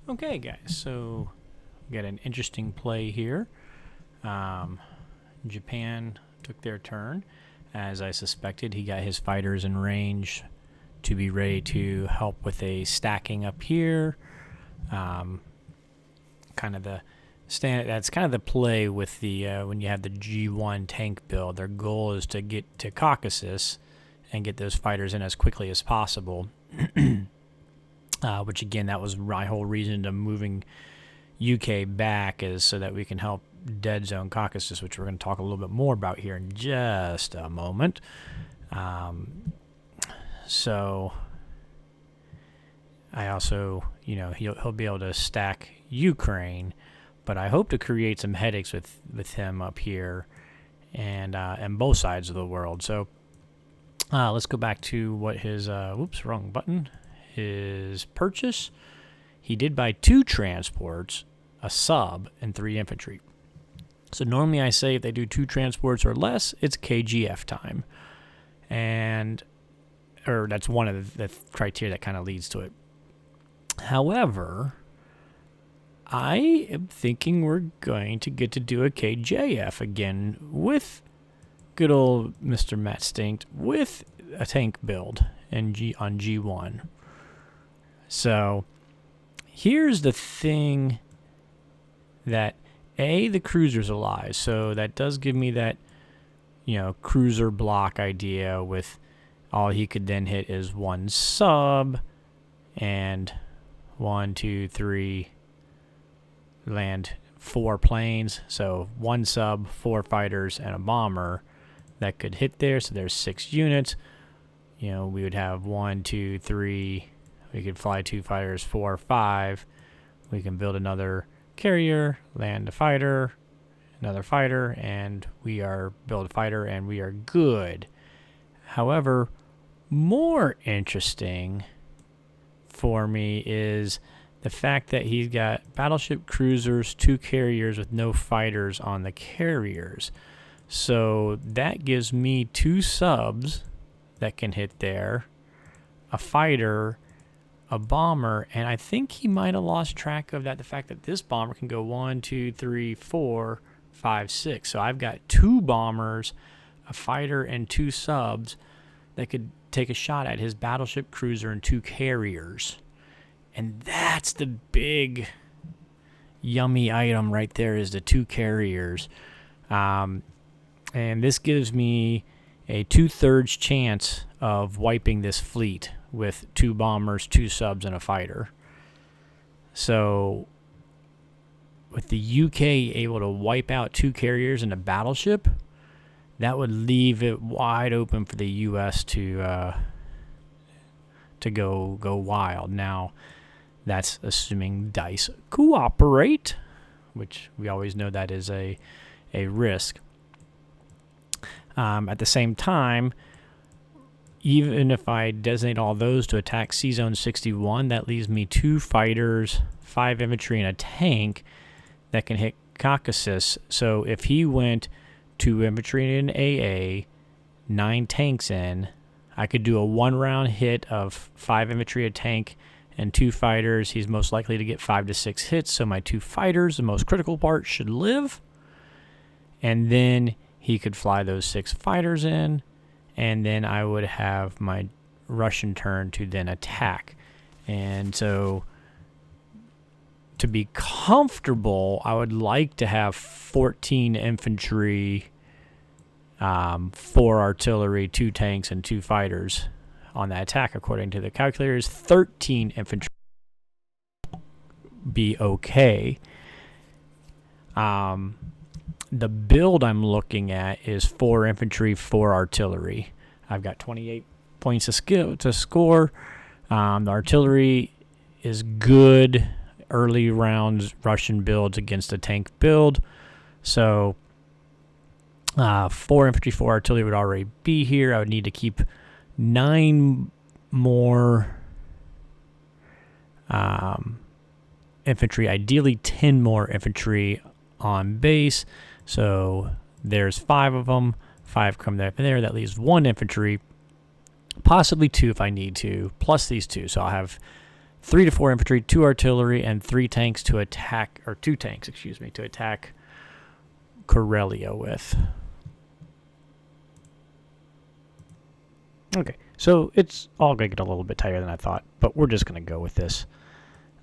Okay, guys, so we got an interesting play here. Japan took their turn. As I suspected, he got his fighters in range to be ready to help with a stacking up here. Kind of the that's kind of the play with the when you have the G1 tank build. Their goal is to get to Caucasus and get those fighters in as quickly as possible. Which again, that was my whole reason to moving UK back, is so that we can help Dead Zone Caucasus, which we're going to talk a little bit more about here in just a moment. So I also, he'll be able to stack Ukraine, but I hope to create some headaches with him up here and both sides of the world. So let's go back to what his wrong button. His purchase. He did buy 2 transports, a sub, and 3 infantry. So normally I say if they do 2 transports or less, it's KGF time. Or that's one of the criteria that kind of leads to it. However, I am thinking we're going to get to do a KJF again with good old Mr. Matzestinkt with a tank build on G1. So here's the thing that the cruiser's alive, so that does give me that cruiser block idea. With all he could then hit is 1 sub and 1, 2, 3 land 4 planes. So 1 sub, 4 fighters, and a bomber that could hit there. So there's 6 units. We would have 1, 2, 3. We could fly 2 fighters, 4, 5. We can build another carrier, land a fighter, another fighter, and build a fighter, and we are good. However, more interesting for me is the fact that he's got battleship cruisers, 2 carriers with no fighters on the carriers. So that gives me 2 subs that can hit there, a fighter, a bomber, and I think he might have lost track of that. The fact that this bomber can go 1, 2, 3, 4, 5, 6. So I've got 2 bombers, a fighter, and 2 subs that could take a shot at his battleship cruiser and 2 carriers. And that's the big yummy item right there, is the 2 carriers. And this gives me a 2/3 chance of wiping this fleet with 2 bombers, 2 subs, and a fighter. So with the UK able to wipe out 2 carriers and a battleship, that would leave it wide open for the US to go wild. Now, that's assuming dice cooperate, which we always know that is a risk. At the same time, even if I designate all those to attack C-Zone 61, that leaves me 2 fighters, 5 infantry, and a tank that can hit Caucasus. So if he went 2 infantry and an AA, 9 tanks in, I could do a 1-round hit of 5 infantry, a tank, and 2 fighters. He's most likely to get 5 to 6 hits, so my 2 fighters, the most critical part, should live. And then he could fly those 6 fighters in, and then I would have my Russian turn to then attack. And so to be comfortable, I would like to have 14 infantry, 4 artillery, 2 tanks, and 2 fighters on that attack. According to the calculators, 13 infantry be okay. The build I'm looking at is 4 infantry, 4 artillery. I've got 28 points to score. The artillery is good early rounds Russian builds against a tank build. So 4 infantry, 4 artillery would already be here. I would need to keep 9 more infantry, ideally 10 more infantry on base. So there's 5 of them. 5 come there. That leaves 1 infantry, possibly 2 if I need to, plus these 2. So I'll have 3 to 4 infantry, 2 artillery, and 3 tanks to attack, or 2 tanks, excuse me, to attack Karelia with. Okay, so it's all going to get a little bit tighter than I thought, but we're just going to go with this.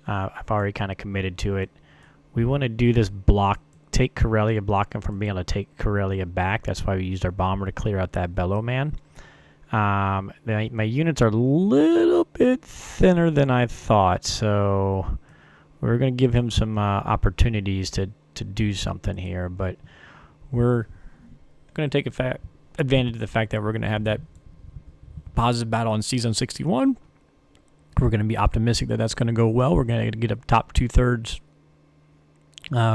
I've already kind of committed to it. We want to do this block, take Karelia, block him from being able to take Karelia back. That's why we used our bomber to clear out that Bellow Man. My units are a little bit thinner than I thought, so we're going to give him some opportunities to do something here, but we're going to take advantage of the fact that we're going to have that positive battle in Season 61. We're going to be optimistic that that's going to go well. We're going to get a top 2/3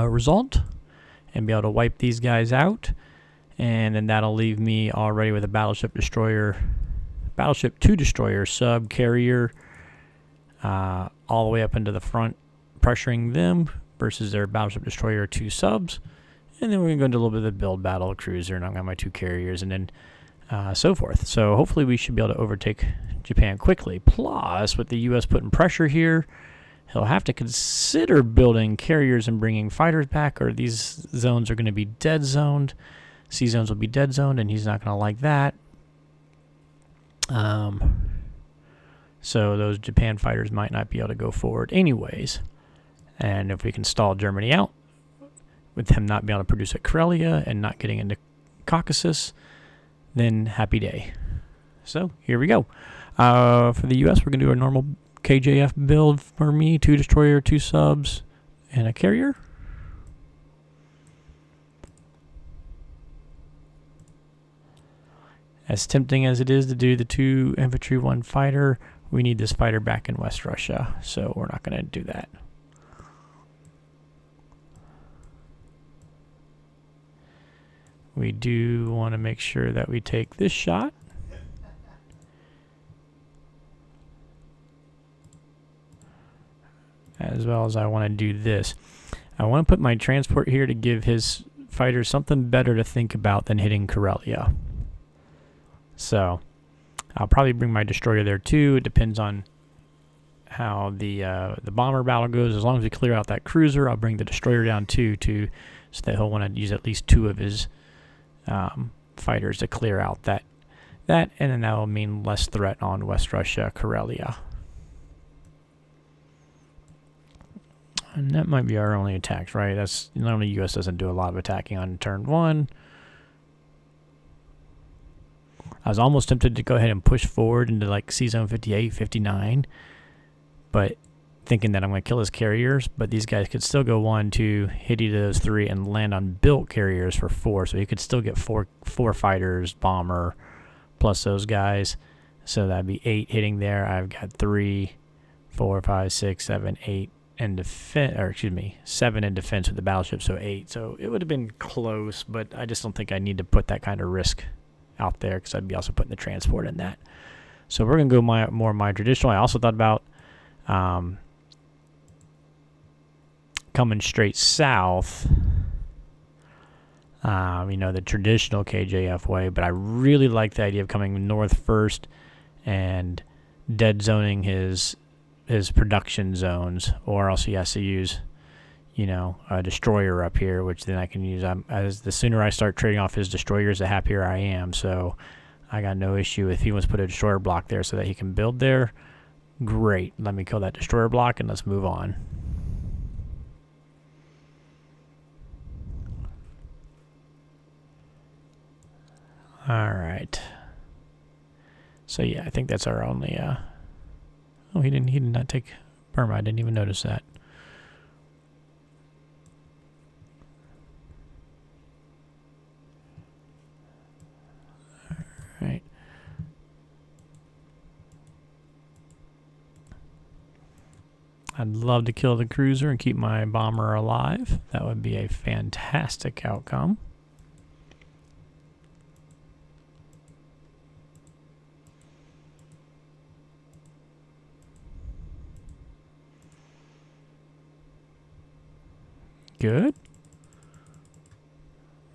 result and be able to wipe these guys out. And then that'll leave me already with a battleship to destroyer, sub, carrier, all the way up into the front, pressuring them versus their battleship destroyer, 2 subs. And then we're going to go into a little bit of the build battle, cruiser, and I've got my 2 carriers, and then so forth. So hopefully we should be able to overtake Japan quickly. Plus, with the U.S. putting pressure here, he'll have to consider building carriers and bringing fighters back, or these zones are going to be dead zoned. Sea zones will be dead zoned, and he's not going to like that. So those Japan fighters might not be able to go forward anyways. And if we can stall Germany out, with them not being able to produce at Karelia and not getting into Caucasus, then happy day. So here we go. For the U.S., we're going to do a normal KJF build for me. 2 destroyer, 2 subs, and a carrier. As tempting as it is to do the 2 infantry, 1 fighter, we need this fighter back in West Russia, so we're not going to do that. We do want to make sure that we take this shot. As well as I want to do this. I want to put my transport here to give his fighters something better to think about than hitting Karelia. So I'll probably bring my destroyer there too. It depends on how the bomber battle goes. As long as we clear out that cruiser, I'll bring the destroyer down too, so that he'll want to use at least 2 of his fighters to clear out that, and then that will mean less threat on West Russia, Karelia. And that might be our only attacks, right? That's normally U.S. doesn't do a lot of attacking on turn 1. I was almost tempted to go ahead and push forward into like C-Zone 58, 59, but thinking that I'm going to kill his carriers, but these guys could still go 1, 2, hit either of those 3, and land on built carriers for 4, so he could still get four fighters, bomber, plus those guys, so that'd be 8 hitting there. I've got 3, 4, 5, 6, 7, 8 in defense, or excuse me, 7 in defense with the battleship, so 8. So it would have been close, but I just don't think I need to put that kind of risk out there because I'd be also putting the transport in that. So we're going to go more my traditional. I also thought about coming straight south, the traditional KJF way, but I really like the idea of coming north first and dead zoning his production zones, or else he has to use a destroyer up here, which then I can use. As the sooner I start trading off his destroyers, the happier I am. So I got no issue if he wants to put a destroyer block there so that he can build there. Great. Let me kill that destroyer block and let's move on. All right. So yeah, I think that's our only. Oh, he did not take Burma. I didn't even notice that. Right. I'd love to kill the cruiser and keep my bomber alive. That would be a fantastic outcome. Good.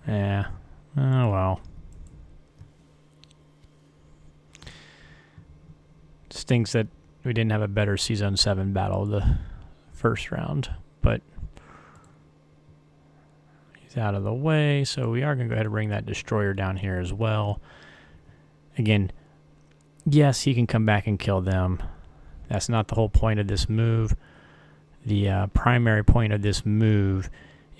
Yeah. Oh, well. Stinks that we didn't have a better Season 7 battle the first round, but he's out of the way, so we are going to go ahead and bring that destroyer down here as well. Again, yes, he can come back and kill them. That's not the whole point of this move. The primary point of this move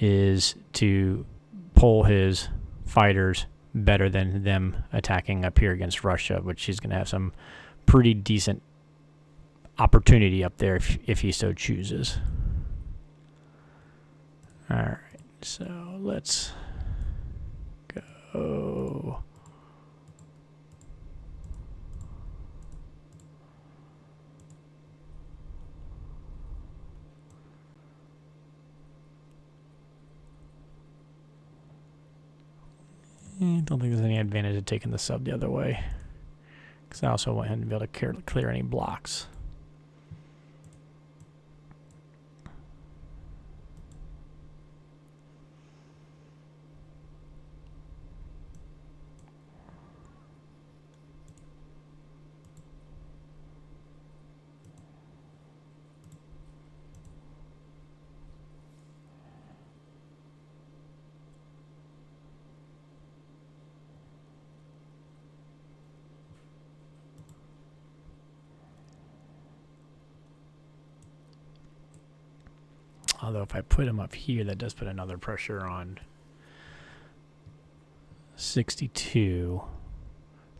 is to pull his fighters better than them attacking up here against Russia, which he's going to have some pretty decent opportunity up there if he so chooses. All right, so let's go. I don't think there's any advantage of taking the sub the other way, because I also want him to be able to clear any blocks. Although if I put him up here, that does put another pressure on 62.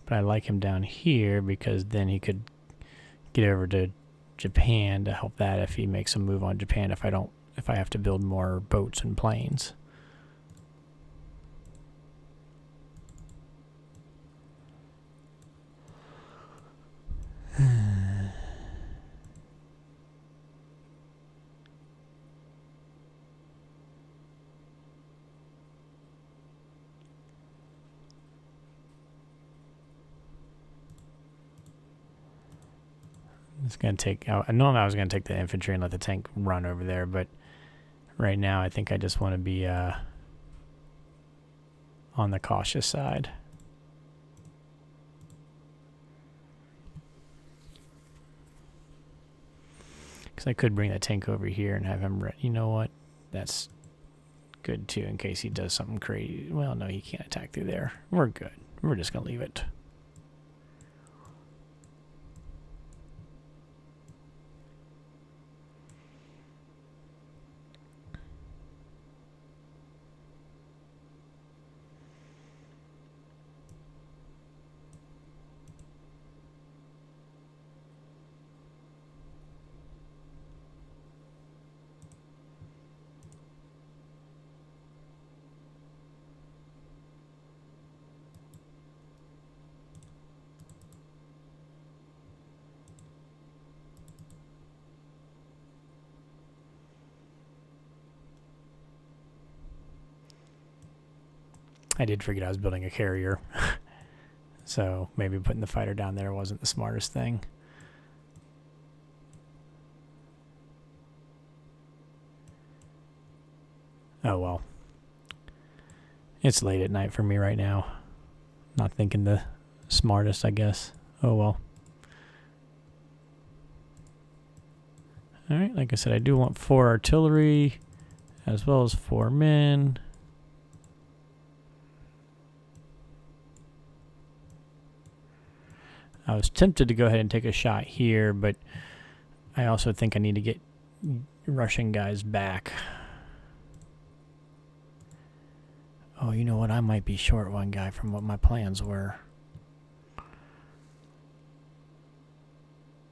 But I like him down here because then he could get over to Japan to help that if he makes a move on Japan if I have to build more boats and planes. It's going to take... I know I was going to take the infantry and let the tank run over there, but right now I think I just want to be on the cautious side. Because I could bring the tank over here and have him... You know what? That's good, too, in case he does something crazy. Well, no, he can't attack through there. We're good. We're just going to leave it. I did forget I was building a carrier. So maybe putting the fighter down there wasn't the smartest thing. Oh well. It's late at night for me right now. Not thinking the smartest, I guess. Oh well. Alright, like I said, I do want 4 artillery as well as 4 men. I was tempted to go ahead and take a shot here, but I also think I need to get Russian guys back. Oh, you know what? I might be short one guy from what my plans were.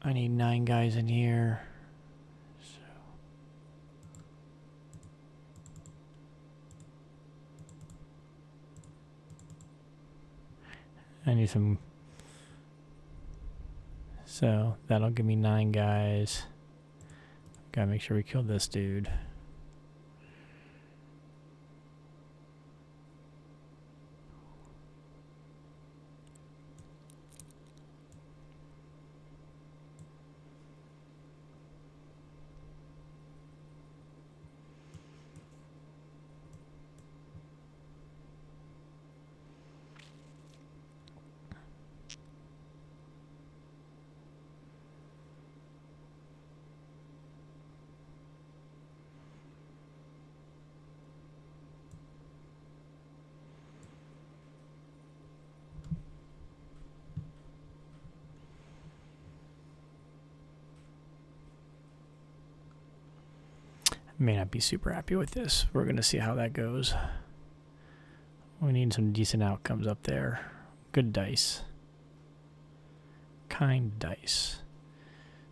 I need 9 guys in here. So I need some... So that'll give me 9 guys. Gotta make sure we kill this dude. May not be super happy with this. We're going to see how that goes. We need some decent outcomes up there. Good dice. Kind dice.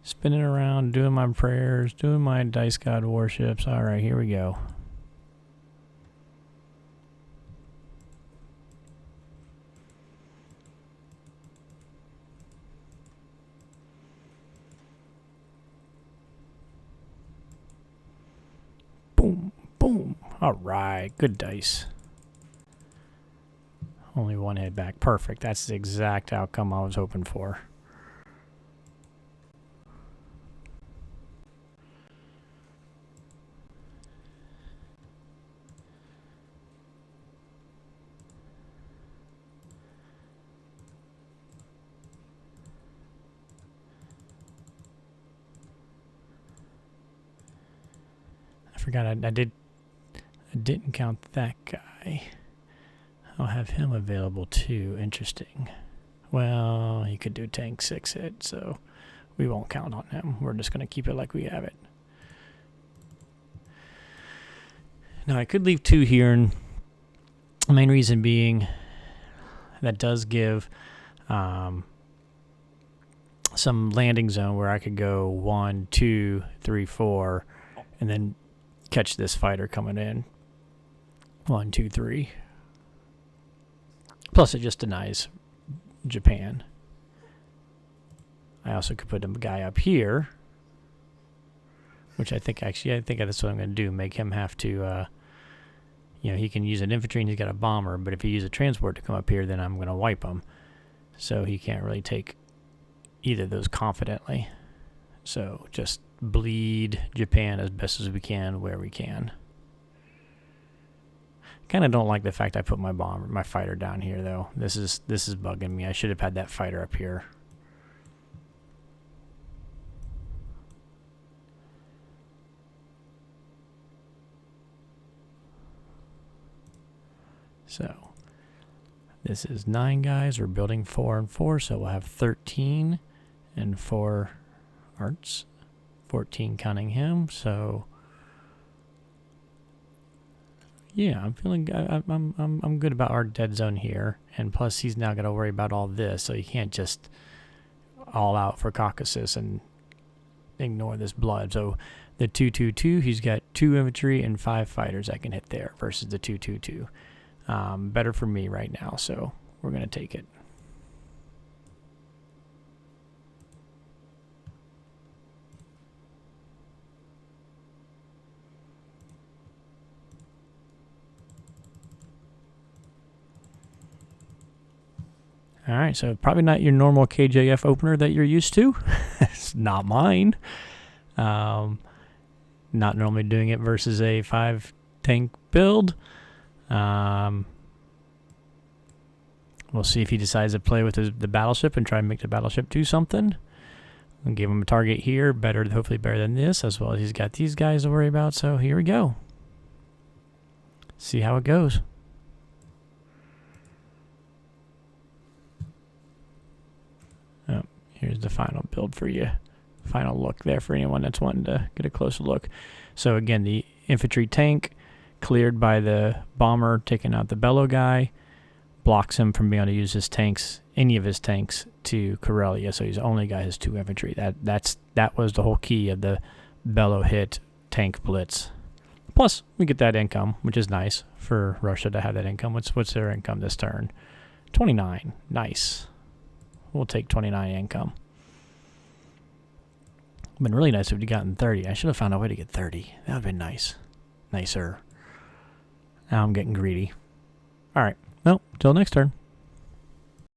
Spinning around, doing my prayers, doing my dice god worships. All right, here we go. Boom, boom. All right, good dice. Only one head back. Perfect. That's the exact outcome I was hoping for. I forgot I didn't count that guy. I'll have him available too. Interesting. Well, he could do tank 6 hit, so we won't count on him. We're just going to keep it like we have it. Now, I could leave 2 here, and the main reason being that does give some landing zone where I could go 1, 2, 3, 4, and then catch this fighter coming in. 1, 2, 3. Plus, it just denies Japan. I also could put a guy up here, which I think that's what I'm going to do. Make him have to, he can use an infantry and he's got a bomber, but if he uses a transport to come up here, then I'm going to wipe him. So he can't really take either of those confidently. So just bleed Japan as best as we can where we can. Kind of don't like the fact I put my fighter down here though. This is bugging me. I should have had that fighter up here. So this is 9 guys. We're building 4 and 4, so we'll have 13 and 4 arts. 14 counting him. So yeah, I'm feeling I'm good about our dead zone here, and plus he's now got to worry about all this, so he can't just all out for Caucasus and ignore this blood. So the 2-2-2, he's got 2 infantry and 5 fighters I can hit there versus the 2-2-2. Better for me right now, so we're gonna take it. All right, so probably not your normal KJF opener that you're used to. It's not mine. Not normally doing it versus a 5 tank build. We'll see if he decides to play with the battleship and try and make the battleship do something. I'll give him a target here, hopefully better than this, as well as he's got these guys to worry about. So here we go. See how it goes. Here's the final build for you. Final look there for anyone that's wanting to get a closer look. So again, the infantry tank cleared by the bomber taking out the bellow guy. Blocks him from being able to use his tanks, any of his tanks, to Karelia. So he's only got his 2 infantry. That was the whole key of the bellow hit tank blitz. Plus, we get that income, which is nice for Russia to have that income. What's their income this turn? 29. Nice. We'll take 29 income. Been really nice if we'd gotten 30. I should have found a way to get 30. That would have been nice. Nicer. Now I'm getting greedy. All right. Well, till next turn.